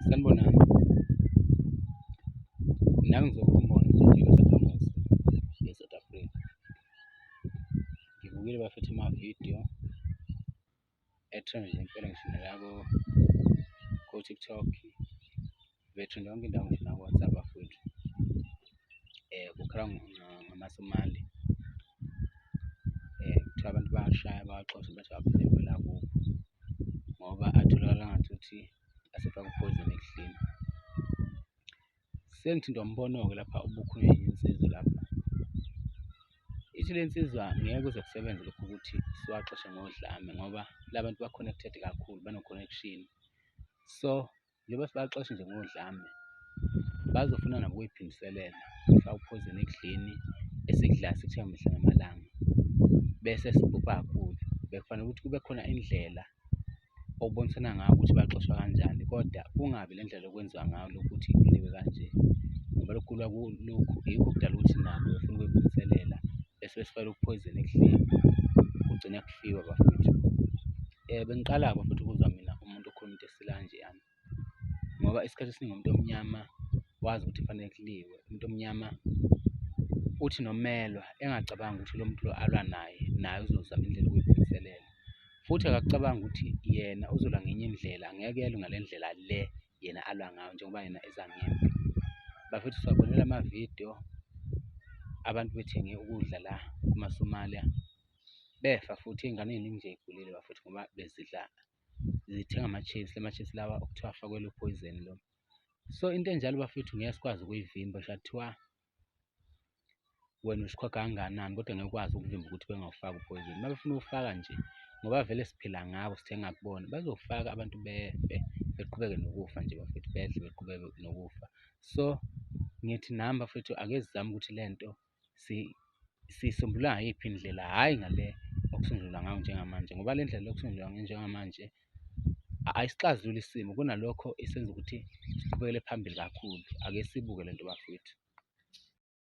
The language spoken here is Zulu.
Sanibonani. Nami ngizokhumbula nje njengesakhamuzi e-South Africa. Ngibukile bafethu amavidiyo e-trend nje impela ngisho nalabo ko-TikTok, be-trend yonke indawo ngisho naku-WhatsApp bafowethu. Kukhala ngama-Somali. Kuthiwa abantu bayashaya bawaxoshe bathi aphindela kubo ngoba atholakala ngazuthi asefake uphoyizeni ekudleni. Sengithintwa umbono-ke lapha ubukhona enye insizwa lapha. Ithi le nsizwa ngeke kuze kusebenze lokhu ukuthi siwaxoshe ngodlame ngoba la bantu ba-connected kakhulu, bano-connection. So njengoba sibaxosha nje ngodlame, bazofuna nabo ukuyiphindiselela, bafake uphoyizeni ekudleni esikudlayo sithenga mihla namalanga, bese sibhubha kakhulu. Bekufanele ukuthi kube khona indlela okubonisana ngayo ukuthi baxoshwa kanjani, kodwa kungabi le ndlela okwenziwa ngayo lokuthi kuliwe kanje ngoba lokhu yikho okudala ukuthi nabo befuna ukuyiphindiselela bese besifakela uphoyizeni ekudleni kugcine kufiwa bafowethu. Bengiqala-ke bafowethu ukuzwa mina umuntu okhuluma into esilanjeyana ngoba isikhathi esiningi umuntu omnyama wazi ukuthi kufanele kuliwe. Umuntu omnyama uthi nomelwa engacabangi ukuthi lo muntu lo alwa naye uzozama indlela yokuyiphindiselela, futhi akacabangi ukuthi yena uzolwa ngenye indlela, angeke yelwe ngale ndlela le yena alwa ngayo njengoba yena ezangembi. Bafethu siwabonile amavidiyo abantu bethenge ukudla la kuma-Somalia, befa futhi iy'ngane ey'ningi nje y'gulile bafethu ngoba zithenga ama-chase, la ma-chase lawa okuthiwa afakelwe uphoyizeni lo. So into enjalo bafethu ngeke sikwazi ukuyivimba, kusho kuthiwa wena usikhokha kangakanani kodwa ngeke ukwazi ukuvimba ukuthi bengawufaki uphoyizeni. Uma befuna uwufaka nje ngoba vele siphila ngabo, sithenga kubona, bazofaka abantu befe beqhubeke nokufa nje bafethu, bedle beqhubeke nokufa. So ngithi nami bafethu ake sizame ukuthi le nto siyisombulula ngayiphi indlela, hhayi ngale okusonjululwa ngayo njengamanje ngoba le ndlela okusonjululwa ngayo njengamanje ayisixazululi isimo, kunalokho isenza ukuthi siqhubekele phambili kakhulu. Ake siyibuke le nto bafethu.